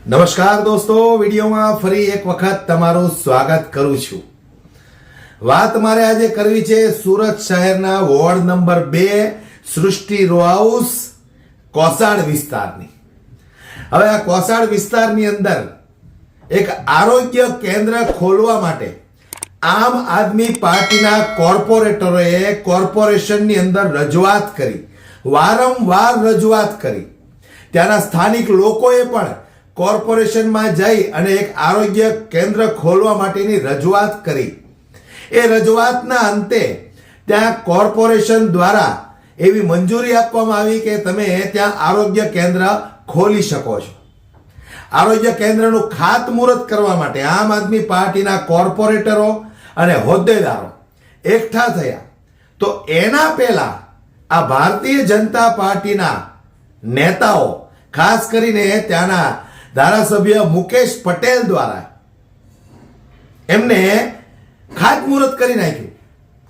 નમસ્કાર દોસ્તો, વિડીયોમાં ફરી એક વખત તમારું સ્વાગત કરું છું। વાત મારે આજે કરવી છે સુરત શહેરના વોર્ડ નંબર 2 સૃષ્ટિ રો હાઉસ કોસાડ વિસ્તારની। હવે આ કોસાડ વિસ્તારની અંદર એક આરોગ્ય કેન્દ્ર ખોલવા માટે આમ આદમી પાર્ટીના કોર્પોરેટરોએ કોર્પોરેશનની અંદર રજૂઆત કરી, વારંવાર રજૂઆત કરી। ત્યાંના સ્થાનિક લોકોએ પણ કોર્પોરેશનમાં જઈ અને એક આરોગ્ય કેન્દ્ર ખોલવા માટેની રજૂઆત કરી। એ રજૂઆતના અંતે ત્યાં કોર્પોરેશન દ્વારા એવી મંજૂરી આપવામાં આવી કે તમે ત્યાં આરોગ્ય કેન્દ્ર ખોલી શકો છો। આરોગ્ય કેન્દ્રનું ખાતમુહૂર્ત કરવા માટે આમ આદમી પાર્ટીના કોર્પોરેટરો અને હોદ્દેદારો એકઠા થયા। તો એના પહેલા આ ભારતીય જનતા પાર્ટીના નેતાઓ, ખાસ કરીને ત્યાંના ધારાસભ્ય મુકેશ પટેલ દ્વારા એમને ખાતમુહૂર્ત કરી નાખ્યું,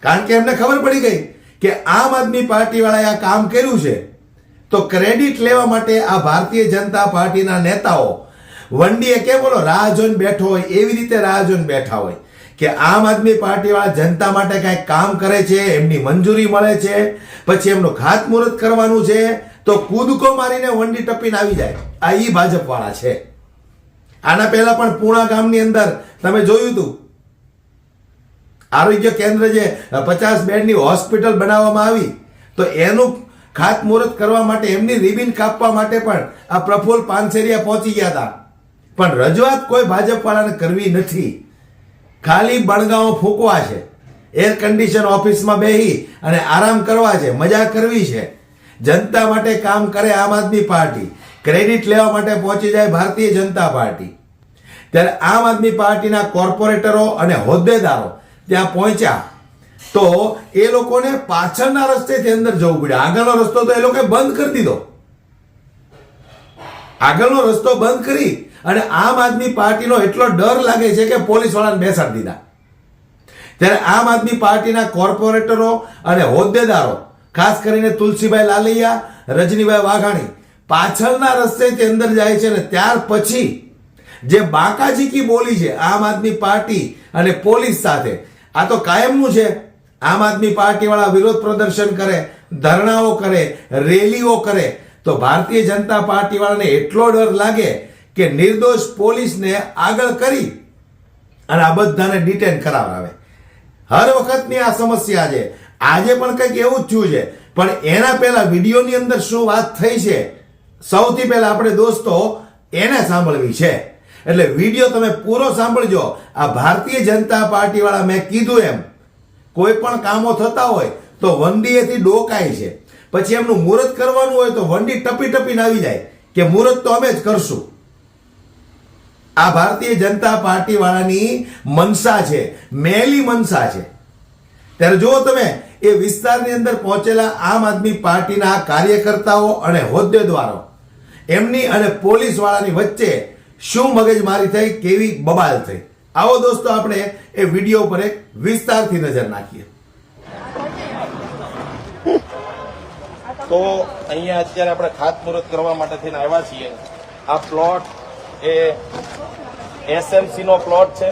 કારણ કે એમને ખબર પડી ગઈ કે આમ આદમી પાર્ટી વાળાએ આ કામ કર્યું છે। તો ક્રેડિટ લેવા માટે આ ભારતીય જનતા પાર્ટીના નેતાઓ વંડીએ કે બોલો રાહ જોઈને બેઠો હોય એવી રીતે રાહ જોઈને બેઠા હોય કે આમ આદમી પાર્ટી વાળા જનતા માટે કઈ કામ કરે છે, એમની મંજૂરી મળે છે, પછી એમનું ખાતમુહૂર્ત કરવાનું છે તો કૂદકો મારીને વંડી ટપીને આવી જાય। આ ઈ ભાજપ વાળા છે। આના પહેલા પણ પૂણા ગામની અંદર તમે જોયું હતું, આરોગ્ય કેન્દ્ર જે 50 બેડની હોસ્પિટલ બનાવવામાં આવી તો એનું ખાતમુહૂર્ત કરવા માટે એમની રિબિન કાપવા માટે પણ આ પ્રફુલ્લ પાનસેરિયા પહોંચી ગયા હતા, પણ રજૂઆત કોઈ ભાજપ વાળાને કરવી નથી। ખાલી બણગાઓ ફૂંકવા છે, એર કન્ડિશન ઓફિસમાં બેહી અને આરામ કરવા છે, મજા કરવી છે। જનતા માટે કામ કરે આમ આદમી પાર્ટી, ક્રેડિટ લેવા માટે પહોંચી જાય ભારતીય જનતા પાર્ટી। ત્યારે આમ આદમી પાર્ટીના કોર્પોરેટરો અને હોદ્દેદારો ત્યાં પહોંચ્યા તો એ લોકોને પાછળના રસ્તેથી અંદર જવું પડ્યું। આગળનો રસ્તો તો એ લોકોએ બંધ કરી દીધો। આગળનો રસ્તો બંધ કરી અને આમ આદમી પાર્ટીનો એટલો ડર લાગે છે કે પોલીસ વાળાને બેસાડી દીધા। ત્યારે આમ આદમી પાર્ટીના કોર્પોરેટરો અને હોદ્દેદારો, ખાસ કરીને તુલસીભાઈ લાલૈયા, રજનીભાઈ વાઘાણી પાછળના રસ્તેથી અંદર જાય છે। અને ત્યાર પછી જે બાકાજી કી બોલી છે આમ આદમી પાર્ટી અને પોલીસ સાથે, આ તો કાયમનું છે। આમ આદમી પાર્ટી વાળા વિરોધ પ્રદર્શન કરે, ધરણાઓ કરે, રેલીઓ કરે તો ભારતીય જનતા પાર્ટી વાળાને એટલો ડર લાગે કે નિર્દોષ પોલીસને આગળ કરી અને આ બધાને ડિટેન કરાવડાવે। હર વખતની આ સમસ્યા છે। આજે પણ કંઈક એવું જ થયું છે, પણ એના પહેલા વિડીયોની અંદર શું વાત થઈ છે સૌથી પહેલા આપણે દોસ્તો એને સાંભળવી છે। એટલે વિડીયો તમે પૂરો સાંભળજો। આ ભારતીય જનતા પાર્ટી વાળા મેં કીધું એમ કોઈ પણ કામો થતા હોય તો વંડીએથી ડોકાય છે, પછી એમનું મુહૂર્ત કરવાનું હોય તો વંડી ટપી ટપીને આવી જાય કે મુહૂર્ત તો અમે જ કરશું। આ ભારતીય જનતા પાર્ટી વાળાની મનસા છે, મેલી મનસા છે। ત્યારે જુઓ તમે એ વિસ્તારની અંદર પહોંચેલા આમ આદમી પાર્ટીના કાર્યકર્તાઓ અને હોદ્દેદારો એમની અને પોલીસ વાળાની વચ્ચે શું મગજમારી થઈ, કેવી બબાલ થઈ। આવો દોસ્તો આપણે એ વિડીયો પર એક વિસ્તારથી નજર નાખીએ। તો અહીંયા અત્યારે આપણે ખાતમુહૂર્ત કરવા માટે થઈને આવ્યા છીએ। આ પ્લોટ એ એસએમસી નો પ્લોટ છે,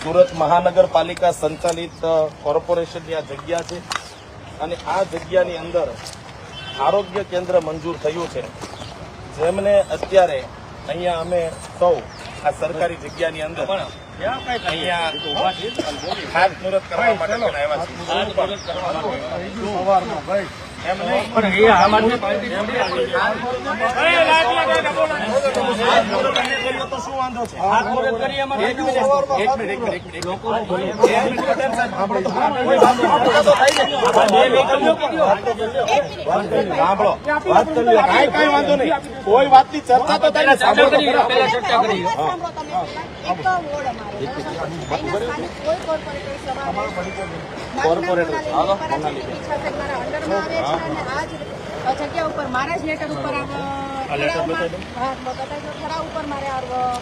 સુરત મહાનગરપાલિકા સંચાલિત કોર્પોરેશનની આ જગ્યા છે અને આ જગ્યાની અંદર આરોગ્ય કેન્દ્ર મંજૂર થયું છે, જેમને અત્યારે અહીંયા અમે સૌ આ સરકારી જગ્યાની અંદર અહીંયા ખાતમુહૂર્ત કરવા માટે આવ્યા છીએ। એમ નહીં પણ એ આમ આદમી પાર્ટી તો શું વાંધો છે? કઈ વાંધો નહીં, કોઈ વાતની ચર્ચા તો થાય જગ્યા ઉપર મારા જ લેટર ઉપર ઠરાવ ઉપર મારે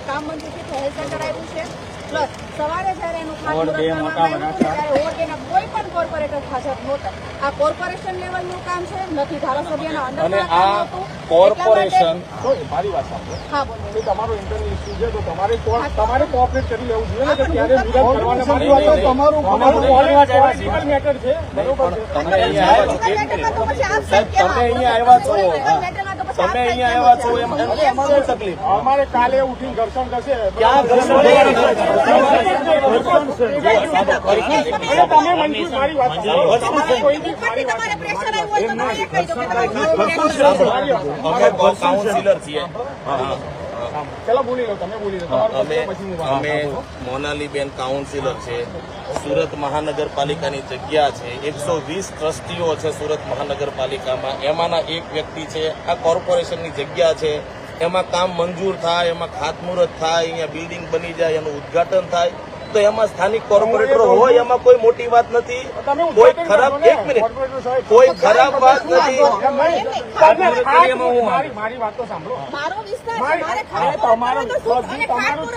કામ મંજૂર થયું, હેલ્થ સેન્ટર આવ્યું છે। પ્લસ સવારે જયારે એનું ખાતમુહૂર્ત કરવામાં આવ્યું ત્યારે ઓવરડેના કોઈ પણ કોર્પોરેટર હાજર નહોતા। આ કોર્પોરેશન લેવલનું કામ છે, નથી ધારાસભ્યના અંડરમાં કામ હતું। કોર્પોરેશન તો મારી વાત સાંભળો. હા બોલો. તો તમારો ઇન્ટરનલ ઇસ્યુ છે તો તમારે કોઓપરેટ કરી લેવું જોઈએ ને કે ત્યારે વિરોધ કરવાના માટે તમારું પોલિટિકલ મેટર છે. બરોબર છે. તમે અહીંયા આવ્યા છો, એક મિનિટ. સાહેબ, તમે અહીંયા આવ્યા છો, તમે અહીંયા આવ્યા છો એમ શું તકલીફ? અમારે કાલે ઉઠીને ઘર્ષણ થશે. ક્યાં ઘર્ષણ? તમે મંજૂર મારી વાત સાંભળો. તમારે કોઈની મારી વાત તમારે પ્રેશર આવ્યું હોય તો તમે એ કહી દો કે તમારે અમે કાઉન્સિલર છીએ. પેલા બોલી લો, તમે બોલી લો. તમારું અમે પછી હું વાત અમે મોનાલીબેન કાઉન્સિલર છે. સુરત મહાનગરપાલિકાની જગ્યા છે. 120 ટ્રસ્ટીઓ છે સુરત મહાનગરપાલિકામાં. એમાંના એક વ્યક્તિ છે. આ કોર્પોરેશનની જગ્યા છે. એમાં કામ મંજૂર થાય, એમાં ખાતમુહૂર્ત થાય, અહીંયા બિલ્ડિંગ બની જાય, એનું ઉદ્ઘાટન થાય તો એમાં સ્થાનિક કોર્પોરેટરો હોય, એમાં કોઈ મોટી વાત નથી. કોઈ ખરાબ, એક મિનિટ, કોઈ ખરાબ વાત નથી. મારી વાત તો સાંભળો. મારો વિસ્તાર છે, મારી- મારે તમારું ખાતમુહૂર્ત તમારું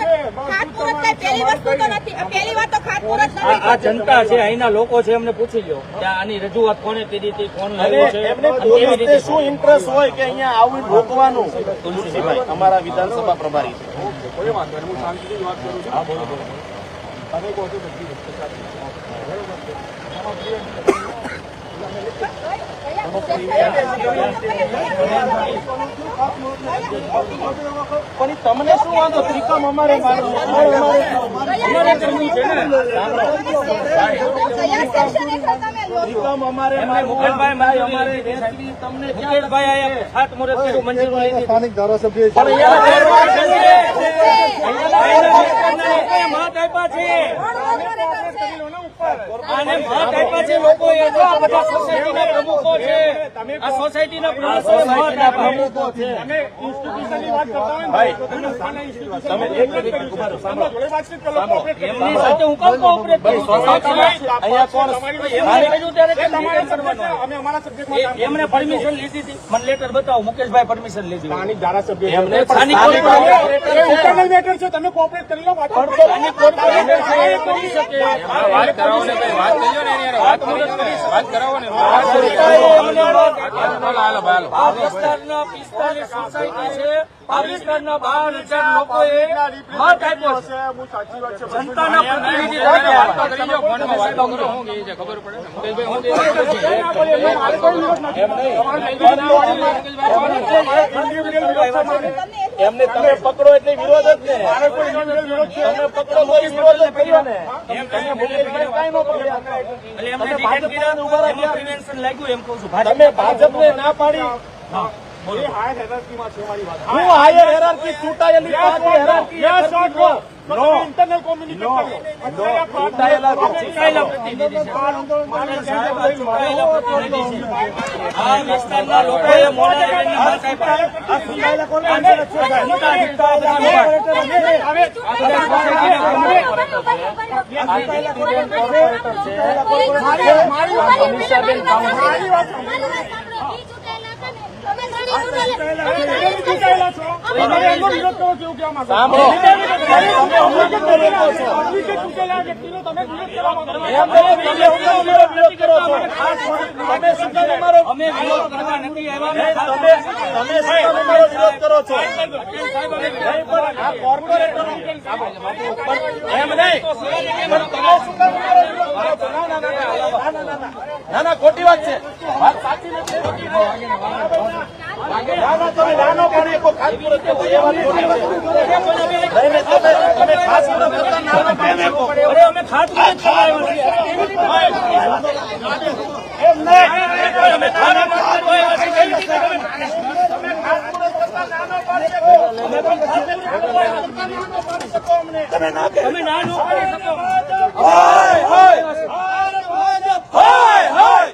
ખાતમુહૂર્ત કઈ પહેલી વસ્તુ તો નથી. પહેલી વાત તો ખાતમુહૂર્ત આ નથી. જનતા છે, અહીંના લોકો છે, એમને પૂછી લો કે આની રજૂઆત કોને કરી હતી, કોણ અને લાવ્યો છે, એમને અને કેવી પોલીસને રીતે શું ઇન્ટરેસ્ટ હોય કે અહીંયા આવું રોકવાનું? તુલસીભાઈ અમારા વિધાનસભા પ્રભારી છે. કોઈ વાંધો નહીં, હું શાંતિથી વાત કરું છું. બોલો બોલો. તમે કહો છો બધી વસ્તુ સાચી છે. પણ તમને શું વાંધો? ત્રિકમ અમારે મારવું. અમારે કરવું છે ને. કયા સેક્શન હેઠળ તમે લો છો? ત્રિકમ અમારે એમને મારવું. મુકેશભાઈ મારી અમારે અમારે વેચવી તમને ક્યાં મુકેશભાઈ આયા ખાતમુહૂર્ત કર્યું, મંજૂરી લીધી. સ્થાનિક ધારાસભ્ય પણ અહીંયા કોર્પોરેશન છે. અહીંના વિસ્તારના લોકોએ મત આપ્યા છે. આને મત આપ્યા છે લોકોએ. જો આ બધા સોસાયટીના પ્રમુખો છે. આ સોસાયટીના પ્રમુખોએ મત આપ્યા. તમે ઇન્સ્ટિટ્યુશનની વાત કરતા હોય ને ભાઈ, તો તમે સ્થાનિક ઇન્સ્ટિટ્યુશન તમે એક મિનિટ ઉભા રહો. સાંભળો, જોડે વાતચીત કરો, cooperate કરો. એમની સાથે હું કેમ કોઓપરેટ કરું? અહીંયા કોણ? એમને કહ્યું ત્યારે કેમ તમારા નિવેદન કરવાનું? subject છે, અમે અમારા સબ્જેક્ટમાં કામ એમને પરમિશન લીધી હતી. મને લેટર બતાવો, મુકેશભાઈ પરમિશન લીધી હોય. સ્થાનિક ધારાસભ્ય છે. એમને સ્થાનિક સ્થાનિક કોર્પોરેટર એ internal matter છે, તમે cooperate કરી લો, વાત કરો. સ્થાનિક કોર્પોરેટર છે, એ કરી શકે. વાત કરાવો ને ભાઈ, વાત કરીએ ને એની હારે, વાત કરાવો ને. આ વિસ્તારના 45 સોસાયટી છે. આ વિસ્તારના 12,000 લોકોએ મત આપ્યો છે. હું સાચી વાત છે. જનતાના પ્રતિનિધિ તરીકે મારે કોઈ વિરોધ નથી. એમને તમે પકડો એટલે વિરોધ જ ને. મારે કોઈ વિરોધ છે. તમે પકડો તો વિરોધ જ કર્યો ને. તમે મુકેશભાઈ કાંઈ ન પકડ્યા. એટલે એમને ડિટેન કર્યા, એમાં પ્રિવેન્શન લાગ્યું એમ કહું છું. તમે ભાજપને ના પાડી. એ હાયર હેરાર્કીમાં છે મારી વાત. હું હાયર હેરાર્કી ચૂંટાયેલી party hierarchy Yes or no? તો No. તમે internal communicate કરો. અત્યારે આ ચૂંટાયેલા ચૂંટાયેલા પ્રતિનિધિ છે. ચૂંટાયેલા પ્રતિનિધિ છે. આ વિસ્તારના લોકોએ મોનાલીબેનને મત આપ્યા. આ ચૂંટાયેલા કોર્પોરેટર છે. જનતા જીતતા બધા ચૂંટાયેલા છો. તમે એનો વિરોધ કરો છો એવું કહેવા માંગો છો. સાંભળો. પબ્લિકે ચૂંટેલા વ્યક્તિનો તમે વિરોધ કરવા માંગો છો. તમે વિરોધ કરો છો. તમે શું કામ અમારો અમે વિરોધ કરવા નથી આવ્યા. તમે શું કામ અમારો વિરોધ કરો છો? આ કોર્પોરેટરો એમ નહીં. પણ તમે શું કામ અમારો વિરોધ કરો છો? ના ના ખોટી વાત છે. વાત સાચી નથી. ના ના તમે નાનો પણ એક ખાતમુહૂર્ત કરો. એ વાત ખોટી છે. નહીં, નહીં, તમે ખાતમુહૂર્ત કરતા નાનો કેમ એકો? અરે અમે ખાતમુહૂર્ત કરવા આવ્યા છીએ. એમ નહીં. અમે ખાતમુહૂર્ત કરવા આવ્યા છીએ. કેવી રીતે તમે ખાતમુહૂર્ત કરતા નાનો પાડી શકો. તમે પણ ખાતમુહૂર્ત કરતા નાનો પાડી શકો અમને. તમે ના કહો. તમે ના નો કરી શકો. હાય હાય હાય હાય હાય હાય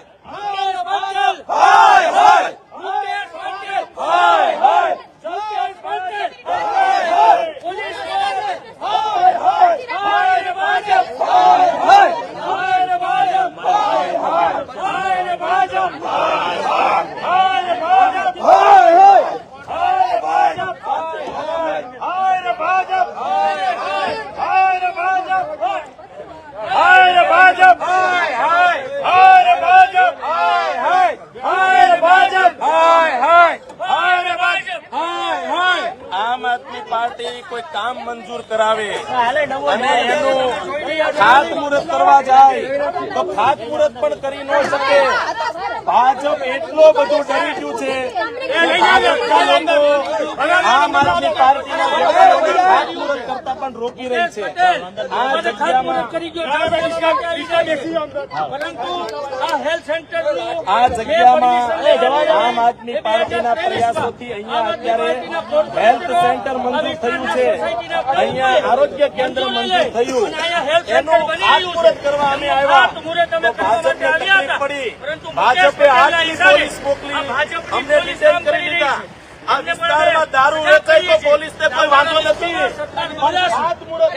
આદમી પાર્ટી કોઈ કામ મંજૂર કરાવે અને એનું ખાતમુહૂર્ત કરવા જાય તો ખાતમુહૂર્ત પણ કરી ન શકે. ભાજપ એટલો બધું ડરી ગયું છે કે ભાજપના લોકો આમ આદમી પાર્ટીના નેતાઓને ખાતમુહૂર્ત કરતા પણ રોકી રહી છે. આ જગ્યામાં આમ આદમી પાર્ટીના પ્રયાસોથી અહીંયા અત્યારે હેલ્થ સેન્ટર મંજૂર થયું છે, અહીંયા આરોગ્ય કેન્દ્ર મંજૂર થયું, એનું ખાતમુહૂર્ત કરવા અમે આવ્યા તો ભાજપને તકલીફ પડી. ભાજપે આટલી પોલીસ મોકલી, અમને ડિટેન કરી દીધા. આ વિસ્તારમાં દારૂ વેચાય તો પોલીસને કોઈ વાંધો નથી. ખાતમુહૂર્ત